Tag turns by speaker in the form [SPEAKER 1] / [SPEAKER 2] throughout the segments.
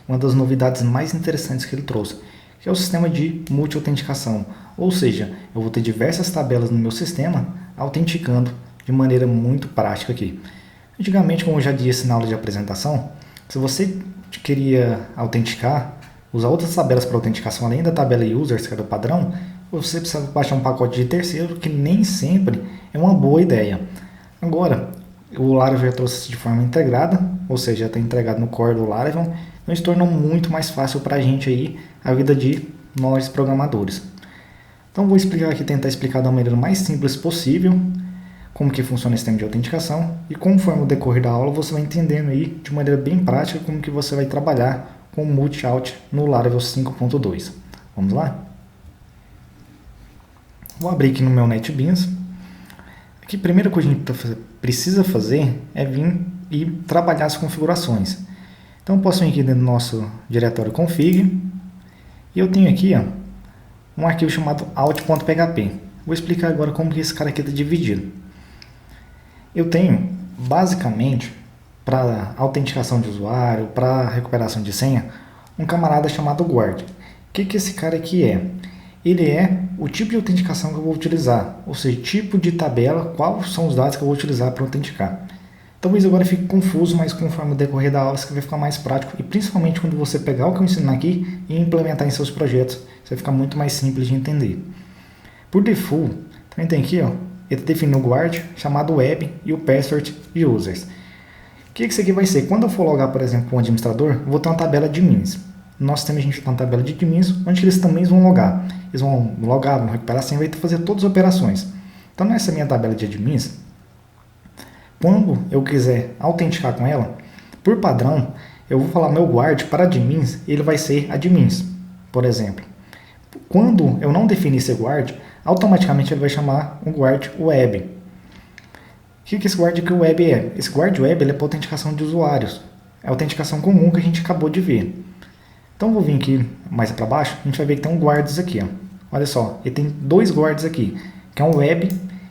[SPEAKER 1] uma das novidades mais interessantes que ele trouxe, que é o sistema de multi-autenticação. Ou seja, eu vou ter diversas tabelas no meu sistema autenticando de maneira muito prática aqui. Antigamente, como eu já disse na aula de apresentação, se você queria autenticar, usar outras tabelas para autenticação além da tabela users, que era o padrão, você precisa baixar um pacote de terceiro, que nem sempre é uma boa ideia. Agora, o Laravel já trouxe isso de forma integrada, ou seja, já está entregado no core do Laravel, então isso tornou muito mais fácil para a gente aí a vida de nós programadores. Então vou explicar aqui, tentar explicar da maneira mais simples possível como que funciona o sistema de autenticação e conforme o decorrer da aula você vai entendendo aí de maneira bem prática como que você vai trabalhar com o multi-aut no Laravel 5.2. Vamos lá? Vou abrir aqui no meu NetBeans. Aqui a primeira coisa que a gente precisa fazer é vir e trabalhar as configurações. Então eu posso vir aqui dentro do nosso diretório config e eu tenho aqui um arquivo chamado out.php. Vou explicar agora como que esse cara aqui está dividido. Eu tenho, basicamente, para autenticação de usuário, para recuperação de senha, um camarada chamado guard. O que esse cara aqui é? Ele é o tipo de autenticação que eu vou utilizar, ou seja, tipo de tabela, quais são os dados que eu vou utilizar para autenticar. Talvez agora fique confuso, mas conforme o decorrer da aula, isso vai ficar mais prático, e principalmente quando você pegar o que eu ensino aqui e implementar em seus projetos, isso vai ficar muito mais simples de entender. Por default, também tem aqui, ele define o guard, chamado web e o password de users. O que isso aqui vai ser? Quando eu for logar, por exemplo, com o administrador, eu vou ter uma tabela de admins. No nosso sistema a gente tem uma tabela de admins, onde eles também vão logar. Eles vão logar, vão recuperar a senha, vai fazer todas as operações. Então nessa minha tabela de admins, quando eu quiser autenticar com ela, por padrão, eu vou falar meu guard para admins, ele vai ser admins, por exemplo. Quando eu não definir esse guard, automaticamente ele vai chamar o guard web. O que esse guard web é? Esse guard web ele é para autenticação de usuários. É a autenticação comum que a gente acabou de ver. Então vou vir aqui mais para baixo, a gente vai ver que tem um guards aqui. Olha só, ele tem dois guards aqui, que é um web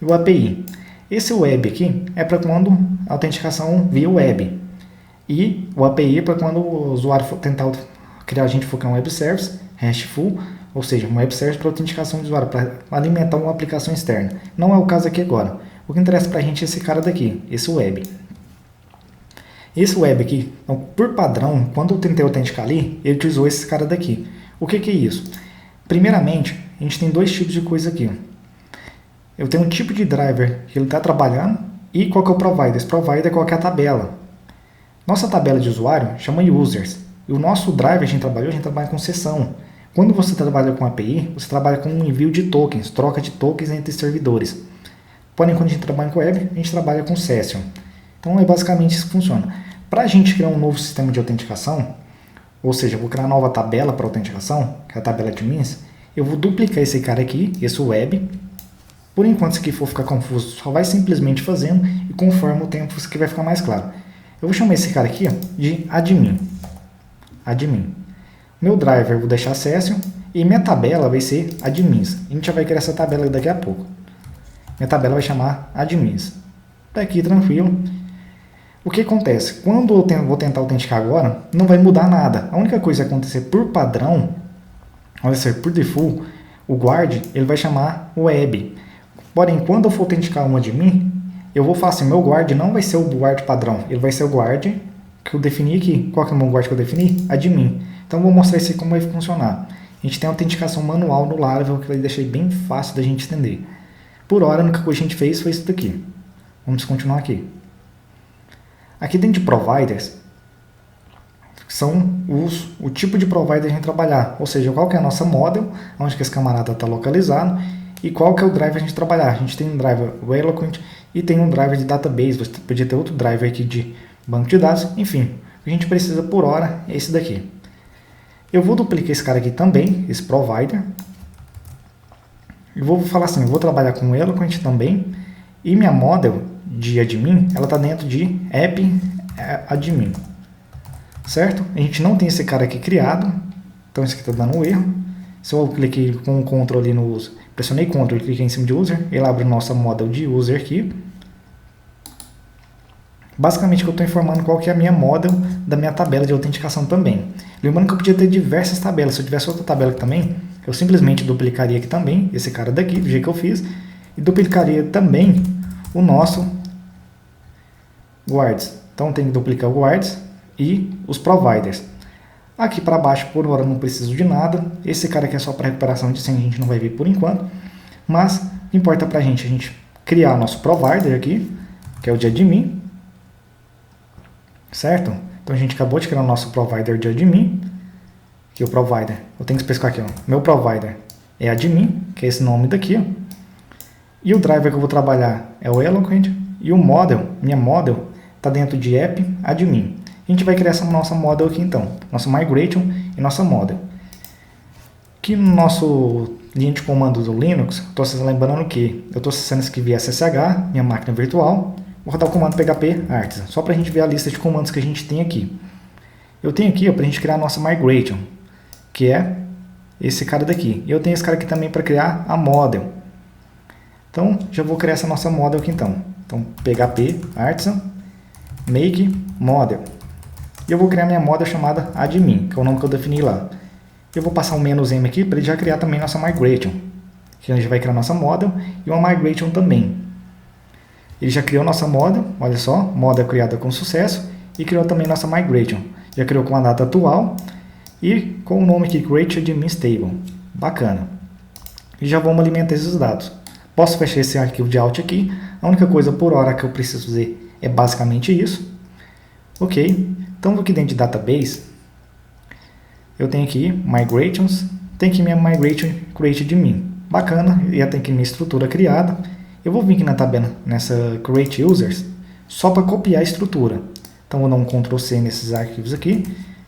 [SPEAKER 1] e o API. Esse web aqui é para quando a autenticação via web. E o API é para quando o usuário for tentar criar, a gente for criar um web service, RESTful, ou seja, um web service para autenticação de usuário, para alimentar uma aplicação externa. Não é o caso aqui agora. O que interessa para a gente é esse cara daqui, esse web. Esse web aqui, então, por padrão, quando eu tentei autenticar ali, ele utilizou esse cara daqui. O que é isso? Primeiramente, a gente tem dois tipos de coisa aqui. Eu tenho um tipo de driver que ele está trabalhando e qual que é o provider. Esse provider é qual que é a tabela. Nossa tabela de usuário chama users. E o nosso driver a gente trabalha com sessão. Quando você trabalha com API, você trabalha com um envio de tokens, troca de tokens entre servidores. Porém, quando a gente trabalha com web, a gente trabalha com session. Então, é basicamente isso que funciona. Para a gente criar um novo sistema de autenticação, ou seja, eu vou criar uma nova tabela para autenticação, que é a tabela de admins, eu vou duplicar esse cara aqui, esse web. Por enquanto, se aqui for ficar confuso, só vai simplesmente fazendo e conforme o tempo isso aqui vai ficar mais claro. Eu vou chamar esse cara aqui de admin. Admin. Meu driver eu vou deixar session e minha tabela vai ser admins. A gente já vai criar essa tabela daqui a pouco. Minha tabela vai chamar admins. Tá aqui tranquilo. O que acontece? Quando eu vou tentar autenticar agora, não vai mudar nada. A única coisa que vai acontecer por padrão, vai ser por default, o guard ele vai chamar web. Porém, quando eu for autenticar um admin, eu vou falar assim, meu guard não vai ser o guard padrão, ele vai ser o guard que eu defini aqui. Qual que é o meu guard que eu defini? Admin. Então, eu vou mostrar isso aí como vai funcionar. A gente tem a autenticação manual no Laravel, que eu deixei bem fácil da gente entender. Por hora, a única coisa que a gente fez foi isso daqui. Vamos continuar aqui. Aqui dentro de providers, são o tipo de provider que a gente trabalhar. Ou seja, qual que é a nossa model, onde que esse camarada está localizado, e qual que é o driver a gente trabalhar. A gente tem um driver Eloquent e tem um driver de database. Você podia ter outro driver aqui de banco de dados. Enfim, o que a gente precisa por hora é esse daqui. Eu vou duplicar esse cara aqui também, esse provider. E vou falar assim, eu vou trabalhar com o Eloquent também. E minha model de admin, ela está dentro de app admin. Certo? A gente não tem esse cara aqui criado. Então isso aqui está dando um erro. Se eu cliquei com o Ctrl ali no user, pressionei Ctrl e cliquei em cima de user, ele abre nossa model de user aqui. Basicamente que eu estou informando qual que é a minha model da minha tabela de autenticação também. Lembrando que eu podia ter diversas tabelas. Se eu tivesse outra tabela aqui também, eu simplesmente duplicaria aqui também, esse cara daqui, do jeito que eu fiz, e duplicaria também o nosso guards. Então tem que duplicar o guards e os providers. Aqui para baixo, por hora, não preciso de nada. Esse cara aqui é só para recuperação de senha, a gente não vai ver por enquanto. Mas o que importa para a gente criar nosso provider aqui, que é o de admin. Certo? Então a gente acabou de criar o nosso provider de admin. Aqui o provider, eu tenho que especificar aqui, ó. Meu provider é admin, que é esse nome daqui, ó. E o driver que eu vou trabalhar é o Eloquent. E o model, minha model, está dentro de app admin. A gente vai criar essa nossa model aqui então. Nossa migration e nossa model. Aqui no nosso linha de comando do Linux, estou lembrando que eu estou acessando isso aqui via SSH, minha máquina virtual. Vou rodar o comando php artisan, só para a gente ver a lista de comandos que a gente tem aqui. Eu tenho aqui para a gente criar a nossa migration, que é esse cara daqui. E eu tenho esse cara aqui também para criar a model. Então, já vou criar essa nossa model aqui então. Então, php artisan make model. E eu vou criar minha model chamada admin, que é o nome que eu defini lá. Eu vou passar um "-m" aqui para ele já criar também nossa migration. Que a gente vai criar nossa model e uma migration também. Ele já criou nossa model, olha só, model criada com sucesso, e criou também nossa migration. Já criou com a data atual e com o nome aqui, create admin stable. Bacana. E já vamos alimentar esses dados. Posso fechar esse arquivo de out aqui. A única coisa por hora que eu preciso fazer é basicamente isso. Ok. Então, aqui dentro de database, eu tenho aqui migrations, tem aqui minha migration create admin. Bacana, já tem aqui minha estrutura criada. Eu vou vir aqui na tabela, nessa create users, só para copiar a estrutura. Então, vou dar um Ctrl C nesses arquivos aqui,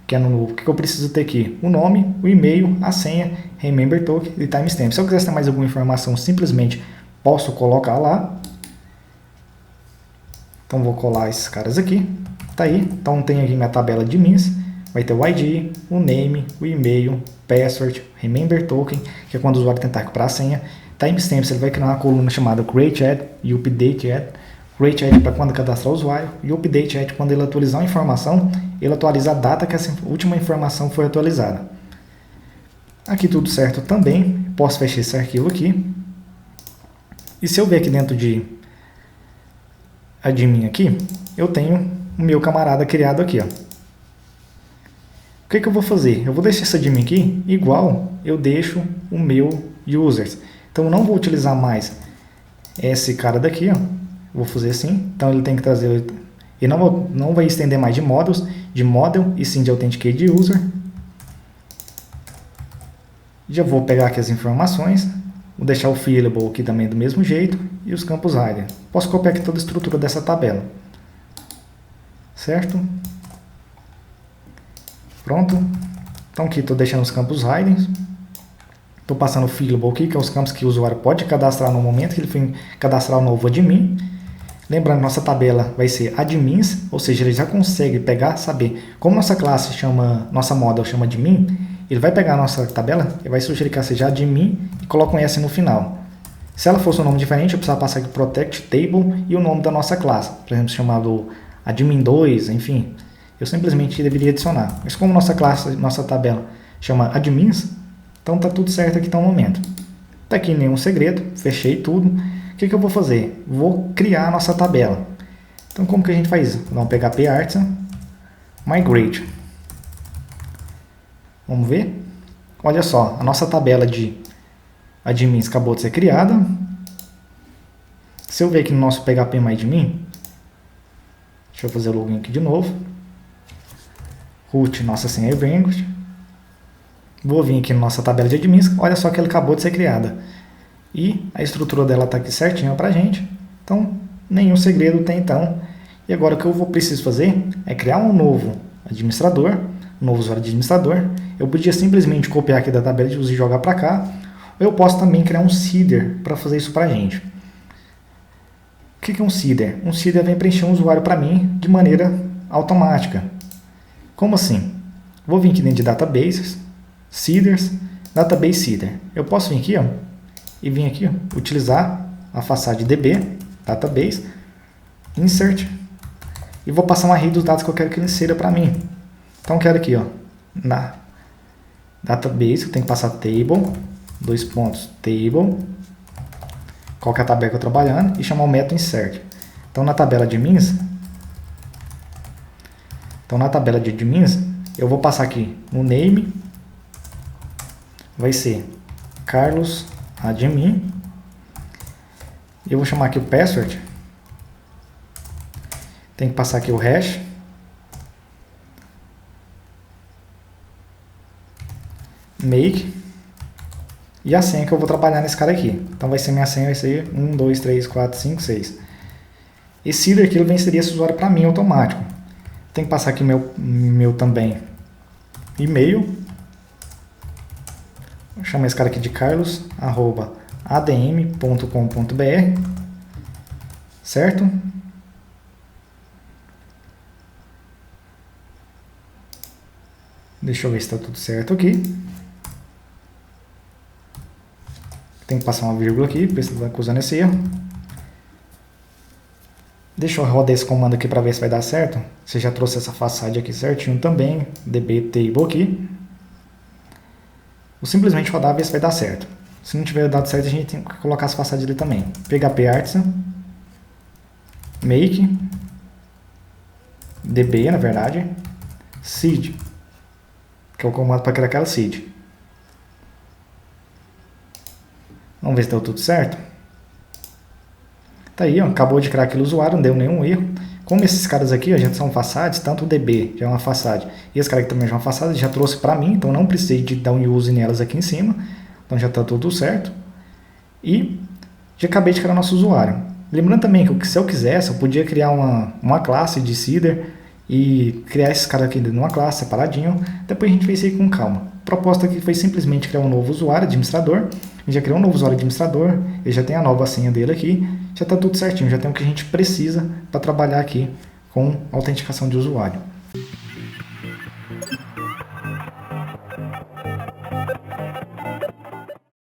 [SPEAKER 1] que é no que eu preciso ter aqui: o nome, o e-mail, a senha, remember token e timestamp. Se eu quiser ter mais alguma informação, simplesmente posso colocar lá. Então, vou colar esses caras aqui. Tá aí. Então, tem aqui minha tabela de admins. Vai ter o ID, o name, o e-mail, password, remember token, que é quando o usuário tentar recuperar a senha. Timestamps, ele vai criar uma coluna chamada create add e update add. Create add para quando cadastrar o usuário e update add quando ele atualizar a informação, ele atualiza a data que essa última informação foi atualizada. Aqui tudo certo também. Posso fechar esse arquivo aqui. E se eu ver aqui dentro de admin aqui, eu tenho o meu camarada criado aqui, ó. O que eu vou fazer? Eu vou deixar esse admin aqui igual eu deixo o meu users. Então eu não vou utilizar mais esse cara daqui, ó. Vou fazer assim. Então ele tem que trazer, e não vai estender mais de model e sim de authenticate user. Já vou pegar aqui as informações. Vou deixar o fillable aqui também do mesmo jeito e os campos hidden. Posso copiar aqui toda a estrutura dessa tabela. Certo? Pronto. Então aqui estou deixando os campos hidden. Estou passando o fillable aqui, que é os campos que o usuário pode cadastrar no momento que ele for cadastrar o novo admin. Lembrando, nossa tabela vai ser admins, ou seja, ele já consegue pegar, saber como nossa classe chama, nossa model chama admin, ele vai pegar a nossa tabela e vai sugerir que ela seja admin e coloca um S no final. Se ela fosse um nome diferente, eu precisava passar aqui protect table e o nome da nossa classe, por exemplo, chamado admin2, enfim, eu simplesmente deveria adicionar. Mas como nossa classe, nossa tabela chama admins, então está tudo certo aqui até o momento. Está aqui nenhum segredo, fechei tudo. O que eu vou fazer? Vou criar a nossa tabela. Então como que a gente faz isso? Vamos pegar php artisan, migrate. Vamos ver? Olha só, a nossa tabela de admins acabou de ser criada. Se eu ver aqui no nosso php myadmin, deixa eu fazer o login aqui de novo. Root, nossa senha Vanguard. Vou vir aqui na nossa tabela de admins. Olha só que ela acabou de ser criada. E a estrutura dela está aqui certinha para a gente. Então, nenhum segredo tem então. E agora o que eu preciso fazer é criar um novo administrador, um novo usuário de administrador. Eu podia simplesmente copiar aqui da tabela de uso e jogar para cá. Ou eu posso também criar um seeder para fazer isso para a gente. O que é um seeder? Um seeder vem preencher um usuário para mim de maneira automática. Como assim? Vou vir aqui dentro de databases, seeders, database seeder. Eu posso vir aqui, ó, e vir aqui, ó, utilizar a façade DB, database, insert, e vou passar uma array dos dados que eu quero que ele insira para mim. Então eu quero aqui, ó, na database, eu tenho que passar table, table, qual que é a tabela que eu estou trabalhando, e chamar o método insert. Então na tabela de admins, eu vou passar aqui no name, vai ser Carlos admin, eu vou chamar aqui o password, tem que passar aqui o hash, make, e a senha que eu vou trabalhar nesse cara aqui. Então vai ser minha senha, vai ser 1, 2, 3, 4, 5, 6. Esse seeder aqui ele vai inserir esse usuário para mim automático. Tem que passar aqui meu também e-mail. Vou chamar esse cara aqui de carlos@adm.com.br, certo? Deixa eu ver se está tudo certo aqui. Tem que passar uma vírgula aqui, porque você está acusando esse erro. Deixa eu rodar esse comando aqui para ver se vai dar certo. Você já trouxe essa façade aqui certinho também, dbtable aqui. Vou simplesmente rodar e ver se vai dar certo. Se não tiver dado certo, a gente tem que colocar as façades ali também. PHP artisan, make, db na verdade, seed, que é o comando para criar aquela seed. Vamos ver se deu tudo certo. Tá aí, ó, acabou de criar aquele usuário, não deu nenhum erro. Como esses caras aqui, ó, já são façades, tanto o DB já é uma façade, e esse cara aqui também já é uma façade, já trouxe para mim, então não precisei de dar um use nelas aqui em cima. Então já está tudo certo. E já acabei de criar nosso usuário. Lembrando também que se eu quisesse, eu podia criar uma classe de seeder e criar esses caras aqui numa classe separadinho. Depois a gente fez isso aí com calma. A proposta aqui foi simplesmente criar um novo usuário administrador. A gente já criou um novo usuário administrador, ele já tem a nova senha dele aqui, já está tudo certinho, já tem o que a gente precisa para trabalhar aqui com autenticação de usuário.